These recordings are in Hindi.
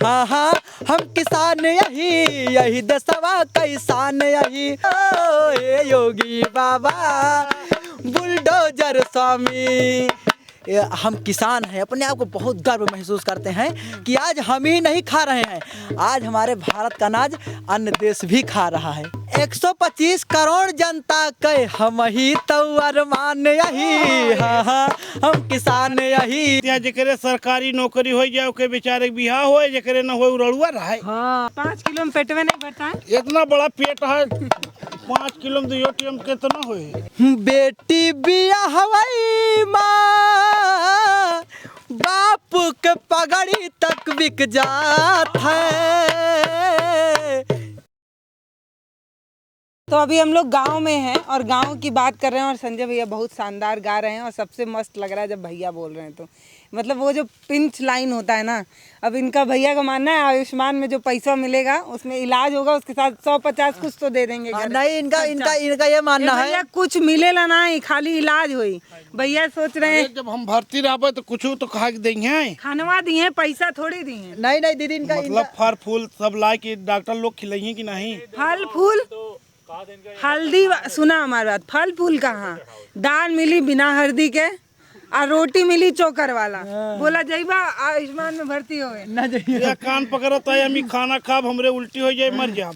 हाँ हाँ हम किसान यही देशवा किसान यही। ओ ये योगी बाबा बुलडोजर स्वामी। हम किसान हैं, अपने आप को बहुत गर्व महसूस करते हैं कि आज हम ही नहीं खा रहे हैं, आज हमारे भारत का अनाज अन्य देश भी खा रहा है। 125 करोड़ जनता के हम ही तो अरमान यही। हाँ हाँ हम किसान यही। जकरे सरकारी नौकरी हो जाए ओके बेचारे बिहार हो, जकरे न हो रड़ुआ रहे। हाँ 5 किलो में पेटवे नहीं भरता है। इतना बड़ा पेट है, 5 किलो में दो टीम कितना होए। बेटी बिया हवाई माँ बाप के पगड़ी तक बिक जात है। तो अभी हम लोग गांव में हैं और गांव की बात कर रहे हैं और संजय भैया बहुत शानदार गा रहे हैं और सबसे मस्त लग रहा है जब भैया बोल रहे हैं तो मतलब वो जो पिंच लाइन होता है ना। अब इनका भैया का मानना है आयुष्मान में जो पैसा मिलेगा उसमें इलाज होगा, उसके साथ 150 कुछ तो दे देंगे। नहीं इनका ये मानना है भैया कुछ मिलेला नहीं, खाली इलाज हुई। भैया सोच रहे हैं जब हम भर्ती रहे तो कुछ तो कहा देंगे, खानवा दिए पैसा थोड़ी दिए। नहीं दीदी इनका मतलब फल फूल सब ला के डॉक्टर लोग खिलाइए कि नहीं। फल फूल हल्दी सुना हमारी बात, फल फूल कहाँ, दाल मिली बिना हल्दी के और रोटी मिली चोकर वाला। बोला जाइबा आयुष्मान में भर्ती हो या कान पकड़ता है हमें खाना खाब हमरे उल्टी हो जाए मर जाए।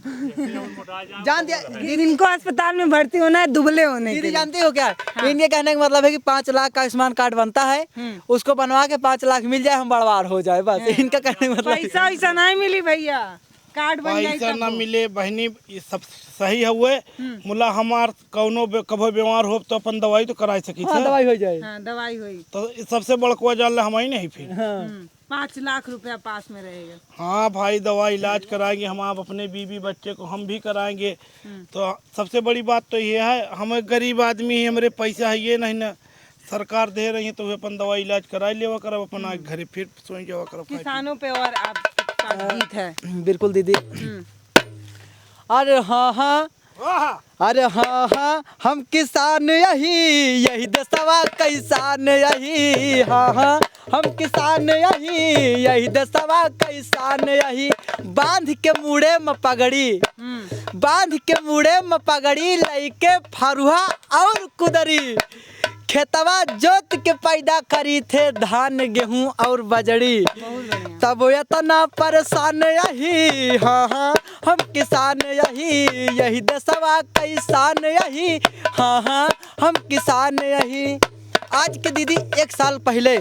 जान दिया इनको अस्पताल में भर्ती होना है दुबले होने दीदी जानती हो क्या। इनके कहने का मतलब है कि 5 लाख का आयुष्मान कार्ड बनता है, उसको बनवा के 5 लाख मिल जाए हम बड़वार हो जाए, बस इनका कहने का मतलब। पैसा वैसा नहीं मिली भैया, कार्ड बन जाए पैसा ना मिले बहनी ये सब सही हुए। मुला हमार कौनो कभो बीमार हो तो अपन दवाई तो करा सकी। हाँ, दवाई हो जाए। हाँ, दवाई हुई तो सबसे बड़कुआ जाल हम ही नहीं फिर। 5 लाख रुपया पास में रहेगा। हाँ भाई दवा इलाज कराएंगे हम, आप अपने बीवी बच्चे को हम भी कराएंगे। तो सबसे बड़ी बात तो ये है हम गरीब आदमी ही, हमारे पैसा है ये नहीं ना सरकार दे रही है तो अपन दवा इलाज कराई लेवा करब, अपन घरे फिर सोई जावा करब। किसानों पे और आप जीत है। बिल्कुल दीदी। अरे हाँ हाँ अरे हाँ हाँ हम किसान यही देशवा किसान यही। हाँ हाँ हम किसान यही देशवा किसान यही। बांध के मुड़े में पगड़ी, बांध के मुड़े में पगड़ी लइके फरुहा और कुदरी, खेतवा जोत के पैदा करी थे धान गेहूं और बजड़ी, तब इतना परेशान यही। हाँ हाँ हम किसान यही देशवा किसान यही। हाँ हाँ हम किसान यही। आज के दीदी 1 साल पहले,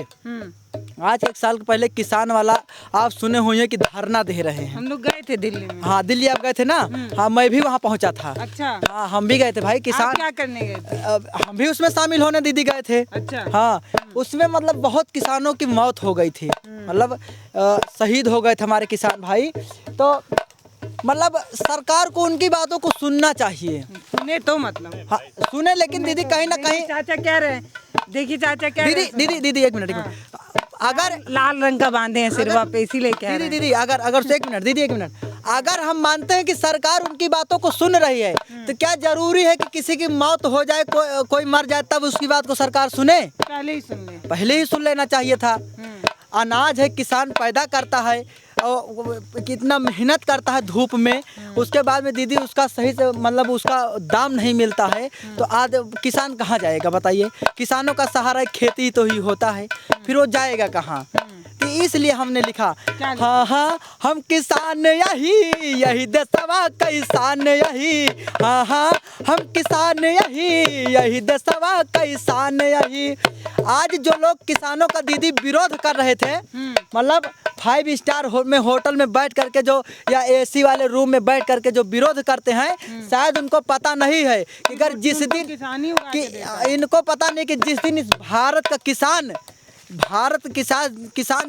आज 1 साल पहले किसान वाला आप सुने हुए कि धरना दे रहे हैं। हम लोग गए थे दिल्ली में। हाँ दिल्ली आप गए थे ना। हाँ मैं भी वहाँ पहुँचा था। अच्छा। हाँ हम भी गए थे भाई। किसान आप क्या करने गए थे? हम भी उसमें शामिल होने दीदी गए थे। अच्छा। हाँ उसमें मतलब बहुत किसानों की मौत हो गई थी, मतलब शहीद हो गए थे हमारे किसान भाई। तो मतलब सरकार को उनकी बातों को सुनना चाहिए। सुने तो मतलब हाँ सुने, लेकिन दीदी कहीं ना कहीं चाचा कह रहे हैं, देखिए चाचा कह रहे हैं। दीदी एक मिनट अगर लाल रंग का बांधे हैं सिरवा पे इसीलिए कह रहे हैं। दीदी अगर एक मिनट अगर हम मानते हैं कि सरकार उनकी बातों को सुन रही है तो क्या जरूरी है कि किसी की मौत हो जाए, कोई मर जाए तब उसकी बात को सरकार सुने? पहले ही सुन लेना चाहिए था। अनाज है किसान पैदा करता है और कितना मेहनत करता है धूप में, उसके बाद में दीदी उसका सही से मतलब उसका दाम नहीं मिलता है तो आज किसान कहाँ जाएगा बताइए। किसानों का सहारा खेती तो ही होता है, फिर वो जाएगा कहाँ। तो इसलिए हमने लिखा हाँ हाँ हम किसान यही देशवा किसान यही। हाँ हाँ हम किसान यही देशवा किसान यही। आज जो लोग किसानों का दीदी विरोध कर रहे थे, मतलब 5 स्टार में होटल में बैठ करके जो या एसी वाले रूम में बैठ करके जो विरोध करते हैं, शायद उनको पता नहीं है कि अगर जिस दिन इनको पता नहीं कि जिस दिन इस भारत का किसान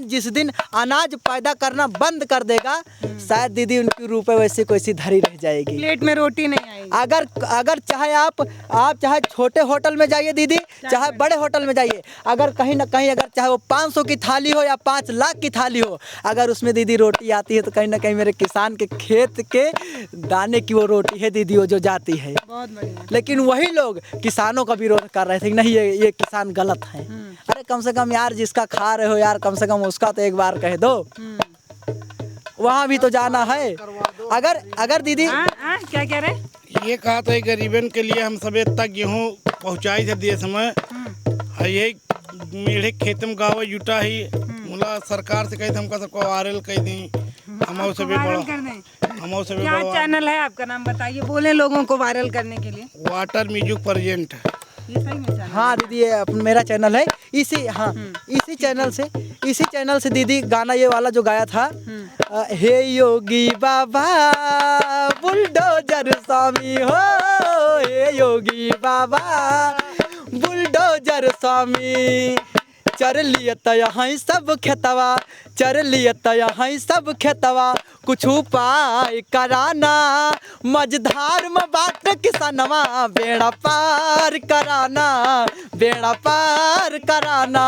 जिस दिन अनाज पैदा करना बंद कर देगा, शायद दीदी उनकी रुपए वैसे कोई धरी रह जाएगी, प्लेट में रोटी नहीं आएगी। अगर चाहे आप चाहे छोटे होटल में जाइए दीदी, चाहे बड़े होटल में जाइए, अगर कहीं ना कहीं अगर चाहे वो 500 की थाली हो या 5 लाख की थाली हो, अगर उसमें दीदी रोटी आती है तो कहीं ना कहीं मेरे किसान के खेत के दाने की वो रोटी है दीदी, वो जो जाती है। बहुत बढ़िया। लेकिन वही लोग किसानों का विरोध कर रहे थे कि नहीं ये किसान गलत है। अरे कम से कम यार जिसका खा रहे हो यार, कम से कम उसका तो एक बार कह दो। वहाँ भी तो जाना है। अगर दीदी क्या कह रहे हैं? ये कहा था गरीबन के लिए हम सब तक गेहूँ पहुँचाई थे देश में, ये मेरे खेत में गाँव जुटा ही मुला सरकार से कही हमका सबको वायरल कही दी, हम से भी बड़ा हम से भी क्या बड़ा चैनल है आपका? नाम बताइए, बोले लोगों को वायरल करने के लिए। Water music present. ये सही में चैनल? हाँ दीदी, ये मेरा चैनल है। इसी चैनल से दीदी गाना ये वाला जो गाया था, हे योगी बाबा बुलडोजर स्वामी हो, हे योगी बाबा बुलडोजर स्वामी, चर लिए यहाँ सब खेतवा, चर लिए यहाँ सब खेतवा, कुछ उपाय कराना, मझधार में बाट किसानवा, बेड़ा पार कराना, बेड़ा पार कराना,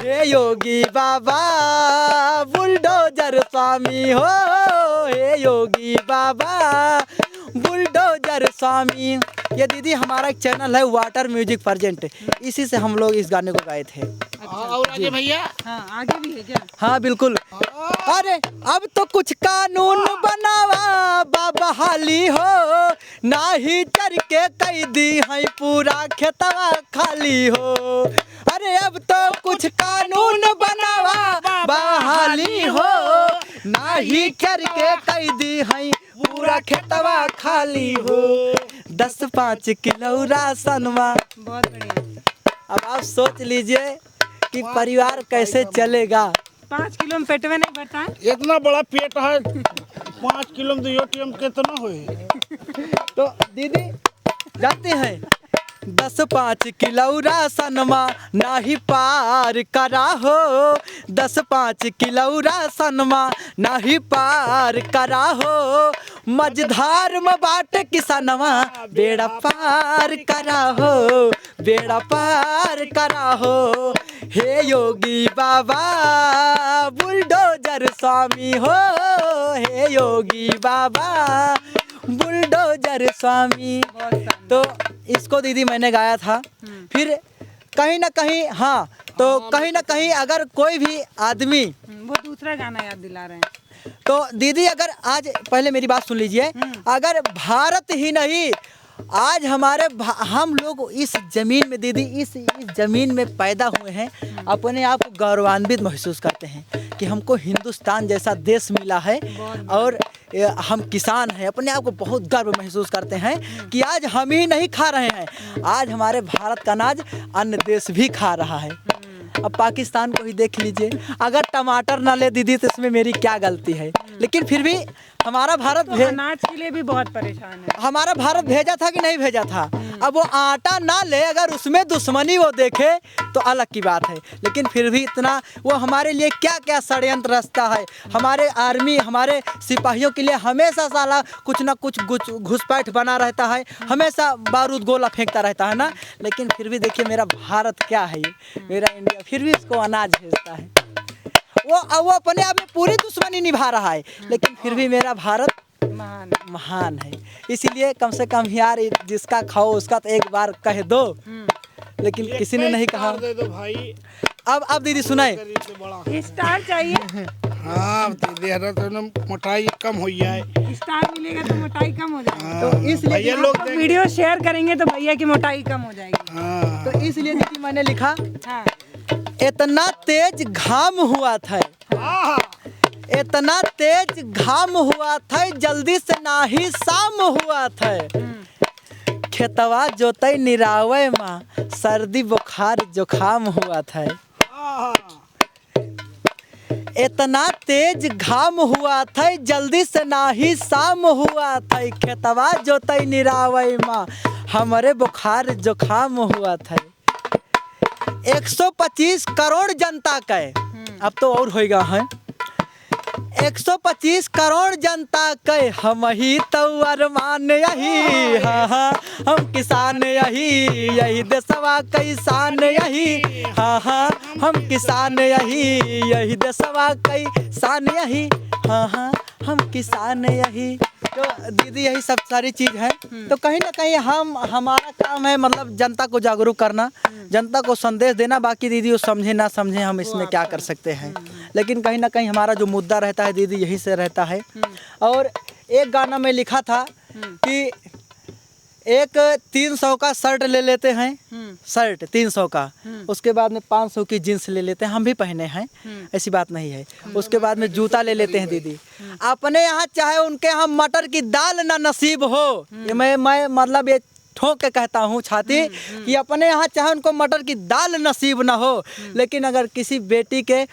हे योगी बाबा बुलडोजर स्वामी हो, हे योगी बाबा बुलडोजर स्वामी। ये दीदी हमारा एक चैनल है वाटर म्यूजिक प्रेजेंट, इसी से हम लोग इस गाने को गाए थे। और आगे भैया? हाँ, आगे भी है क्या? हाँ बिल्कुल। अरे अब तो कुछ कानून बनावा बाबा हाली हो, ना ही चर के कैदी है पूरा खेतवा खाली हो। अरे अब तो कुछ कानून बनावा बहाली हो, ना ही चर के कैदी है पूरा खेतवा खाली हो। 10-5 किलो राशनवा। बहुत बढ़िया। अब आप सोच लीजिए कि परिवार कैसे चलेगा। 5 किलो में पेटवे नहीं भरता है? इतना बड़ा पेट है, 5 किलो में तो कितना हुए? तो दीदी जाते हैं 10-5 किलो राशनमा नाही पार करा हो, 10-5 किलो राशनमा नाही पार करा हो, मझधार में बाट किसानवा, बेड़ा पार करा हो, बेड़ा पार करा हो, हे योगी बाबा बुलडोजर स्वामी हो, हे योगी बाबा बुलडोजर स्वामी। तो इसको दीदी मैंने गाया था। फिर कहीं ना कहीं तो कहीं ना कहीं अगर कोई भी आदमी, वो दूसरा गाना याद दिला रहे हैं। तो दीदी अगर आज पहले मेरी बात सुन लीजिए, अगर भारत ही नहीं आज हम लोग इस जमीन में दीदी इस जमीन में पैदा हुए हैं, अपने आप को गौरवान्वित महसूस करते हैं कि हमको हिंदुस्तान जैसा देश मिला है और हम किसान हैं। अपने आप को बहुत गर्व महसूस करते हैं कि आज हम ही नहीं खा रहे हैं, आज हमारे भारत का अनाज अन्य देश भी खा रहा है। अब पाकिस्तान को ही देख लीजिए, अगर टमाटर ना ले दीदी तो इसमें मेरी क्या गलती है, लेकिन फिर भी हमारा भारत तो अनाज के लिए भी बहुत परेशान है। हमारा भारत भेजा था कि नहीं भेजा था। अब वो आटा ना ले, अगर उसमें दुश्मनी वो देखे तो अलग की बात है, लेकिन फिर भी इतना वो हमारे लिए क्या क्या षड्यंत्र रचता है। हमारे आर्मी, हमारे सिपाहियों के लिए हमेशा साला कुछ ना कुछ घुसपैठ बना रहता है, हमेशा बारूद गोला फेंकता रहता है ना। लेकिन फिर भी देखिए मेरा भारत क्या है, मेरा इंडिया फिर भी उसको अनाज भेजता है। वो अपने आप में पूरी दुश्मनी निभा रहा है, लेकिन फिर भी मेरा भारत महान है। इसीलिए कम से कम यार जिसका खाओ उसका तो एक बार कह दो, लेकिन किसी ने नहीं कहा। दे दो भाई। अब दीदी सुनाए, स्टार चाहिए। हाँ तो मोटाई कम हो जाए, स्टार मिलेगा तो मोटाई कम हो जाएगी। तो इसलिए लोग वीडियो शेयर करेंगे तो भैया की मोटाई कम हो जाएगी। तो इसलिए दीदी मैंने लिखा, हाँ। इतना तेज घाम हुआ था, इतना तेज घाम हुआ था, जल्दी से ना ही शाम हुआ था, खेतवा जोतई निरावे माँ, सर्दी बुखार जुखाम हुआ था। इतना तेज घाम हुआ था, जल्दी से ना ही शाम हुआ था, खेतवा जोतई निरावे माँ, हमारे बुखार जुखाम हुआ था। 125 करोड़ जनता का, अब तो और होएगा है, 125 करोड़ जनता के हम ही तो अरमान यही, हाँ हम किसान यही देशवा किसान यही, हाँ हम किसान यही देशवा किसान यही, हाँ हम किसान यही। तो दीदी यही सब सारी चीज़ है। तो कहीं ना कहीं हमारा काम है मतलब जनता को जागरूक करना, जनता को संदेश देना। बाकी दीदी वो समझे ना समझे हम इसमें क्या कर सकते हैं। लेकिन कहीं ना कहीं हमारा जो मुद्दा रहता है दीदी यही से रहता है। और एक गाना में लिखा था कि एक 300 का शर्ट ले लेते हैं, शर्ट 300 का, उसके बाद में 500 की जींस ले लेते हैं, हम भी पहने हैं, ऐसी बात नहीं है। उसके बाद में जूता ले लेते हैं दीदी। अपने यहाँ चाहे उनके यहाँ मटर की दाल ना नसीब हो, ये मैं मतलब ये ठोक के कहता हूँ छाती कि अपने यहाँ चाहे उनको मटर की दाल नसीब ना हो, लेकिन अगर किसी बेटी के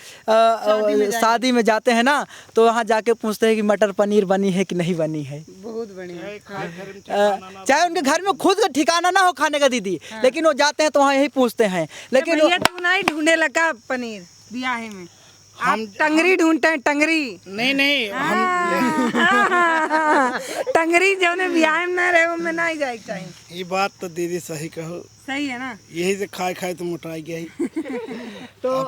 शादी में जाते हैं ना तो वहाँ जाके पूछते हैं कि मटर पनीर बनी है कि नहीं बनी है। बहुत बढ़िया। चाहे उनके घर में खुद का ठिकाना ना हो खाने का दीदी, लेकिन वो जाते हैं तो वहाँ यही पूछते हैं। लेकिन भैया तू ना ही ढूंढे लगा पनीर ब्याह में, हम टंगरी ढूंढते हैं, टंगरी नहीं टंगरी जो ने ब्याह में ना रहे वो में ना ही जाए चाहिए। ये बात तो दीदी सही कहो, सही है ना। यही से खाए खाए तो मोटाई गया ही। तो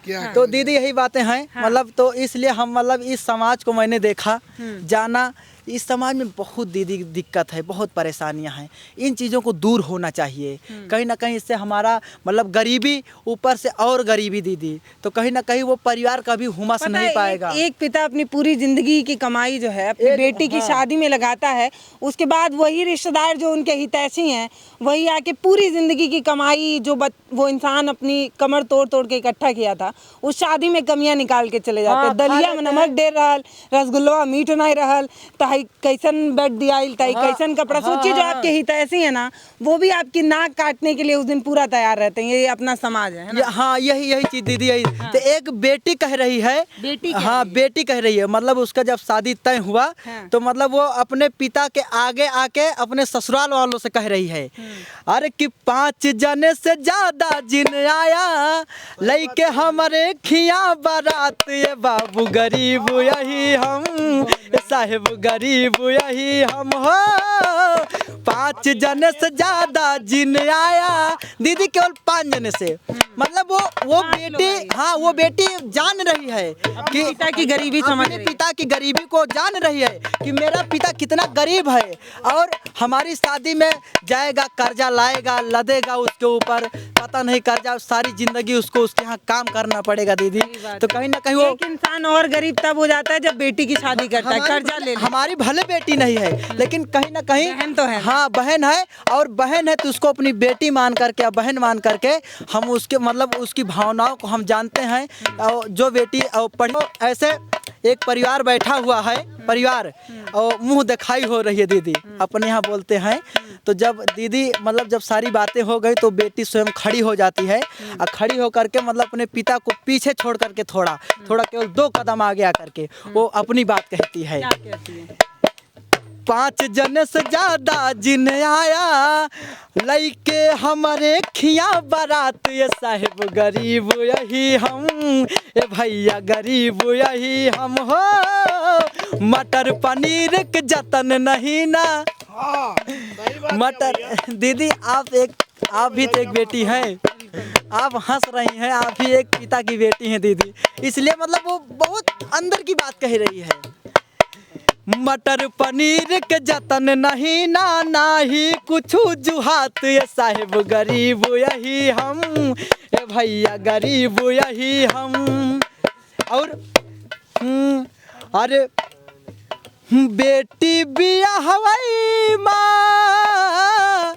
क्या तो दीदी यही बातें हैं। मतलब तो इसलिए हम मतलब इस समाज को मैंने देखा जाना, इस समाज में बहुत दीदी दिक्कत है, बहुत परेशानियां हैं। इन चीज़ों को दूर होना चाहिए। कहीं ना कहीं इससे हमारा मतलब गरीबी ऊपर से और गरीबी दीदी, तो कहीं ना कहीं वो परिवार कभी हुमस नहीं पाएगा। एक पिता अपनी पूरी जिंदगी की कमाई जो है अपनी बेटी की शादी में लगाता है, उसके बाद वही रिश्तेदार जो उनके हितैषी हैं वही आके पूरी जिंदगी की कमाई जो वो इंसान अपनी कमर तोड़ तोड़ के इकट्ठा किया था उस शादी में कमियां निकाल के चले जाते हैं। दलिया में नमक डेर रहल, रसगुल्ला मीठ नहीं रहल, कैसन बेड दिया, कैसन कपड़ा। सोचिए जो आपके हितैषी है ना वो भी आपकी नाक काटने के लिए उस दिन पूरा तैयार रहते हैं। ये अपना समाज है ना? हाँ यही चीज दीदी यही। तो एक बेटी कह रही है, बेटी कह रही है मतलब उसका जब शादी तय हुआ तो मतलब वो अपने पिता के आगे आके अपने ससुराल वालों से कह रही है, अरे कि 5 जने से ज्यादा जिन आया लइके हमारे खिया बारात, ये बाबू गरीब यही हम, साहेब गरीब यही हम हो। 5 जने से ज्यादा जिन आया, दीदी केवल 5 जने से मतलब वो बेटी, हाँ वो बेटी जान रही है कि पिता की गरीबी समझ रही है, पिता की गरीबी को जान रही है कि मेरा पिता कितना गरीब है और हमारी शादी में जाएगा कर्जा लाएगा लदेगा उसके ऊपर, पता नहीं कर्जा सारी जिंदगी उसको उसके यहाँ काम करना पड़ेगा दीदी। तो कहीं ना कहीं वो एक इंसान और गरीब तब हो जाता है जब बेटी की शादी करता है, कर्जा ले। हमारी भले बेटी नहीं है लेकिन कहीं ना कहीं बहन तो है। हाँ बहन है, और बहन है तो उसको अपनी बेटी मान करके या बहन मान करके हम उसके मतलब उसकी भावनाओं को हम जानते हैं। और जो बेटी पढ़ो, ऐसे एक परिवार बैठा हुआ है, परिवार और मुंह दिखाई हो रही है दीदी, अपने यहाँ बोलते हैं। तो जब दीदी मतलब जब सारी बातें हो गई तो बेटी स्वयं खड़ी हो जाती है और खड़ी होकर के मतलब अपने पिता को पीछे छोड़ करके थोड़ा केवल 2 कदम आगे आकर के वो अपनी बात कहती है। 5 जने से ज्यादा जिन आया लइके हमारे खिया बारात, ये साहेब गरीब यही हम, ये भैया गरीब यही हम हो। मटर पनीर के जतन नहीं ना, मटर दीदी आप भी तो एक बेटी हैं, आप हंस रही हैं, आप भी एक पिता की बेटी हैं दीदी, इसलिए मतलब वो बहुत अंदर की बात कह रही है। मटर पनीर के जतन नहीं ना ही कुछ जुहात, ये साहेब गरीब यही हम, ये भैया गरीब यही हम। और अरे बेटी बिया हवाई माँ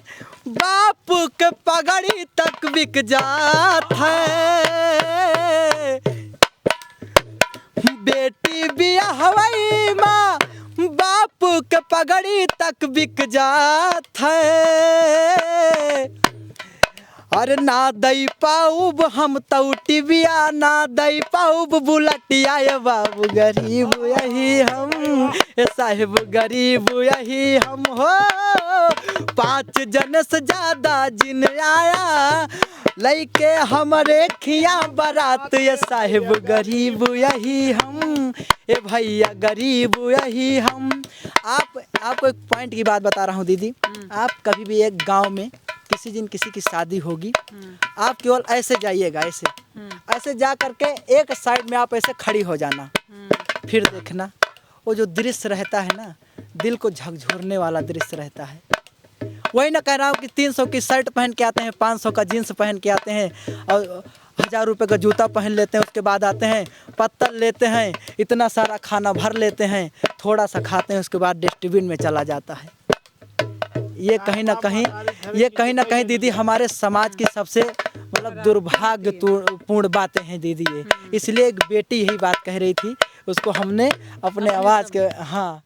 बाप के पगड़ी तक बिक जात है, बेटी बिया हवाई माँ बाप के पगड़ी तक बिक जात है। अरे ना दई पाऊब हम तो टिबिया, ना दई पाऊब बुलटिया, ये बाबू गरीब यही हम, ये साहिब गरीब यही हम हो। 5 जने से ज्यादा जिन आया लइके हमारे खिया बारात, ये साहिब गरीब यही हम, ये भैया गरीब यही हम। आपको एक पॉइंट की बात बता रहा हूँ दीदी, आप कभी भी एक गांव में किसी दिन किसी की शादी होगी, आप केवल ऐसे जाइएगा, ऐसे जा करके एक साइड में आप ऐसे खड़ी हो जाना, फिर देखना वो जो दृश्य रहता है ना दिल को झकझोरने वाला दृश्य रहता है। वही ना कह रहा हूँ कि 300 की शर्ट पहन के आते हैं, 500 का जीन्स पहन के आते हैं और 1000 रुपये का जूता पहन लेते हैं। उसके बाद आते हैं, पत्तल लेते हैं, इतना सारा खाना भर लेते हैं, थोड़ा सा खाते हैं, उसके बाद डस्टबिन में चला जाता है। ये कहीं ना कहीं दीदी हमारे समाज की सबसे मतलब दुर्भाग्यपूर्ण बातें हैं दीदी ये। इसलिए एक बेटी यही बात कह रही थी, उसको हमने अपने आवाज़ के हाँ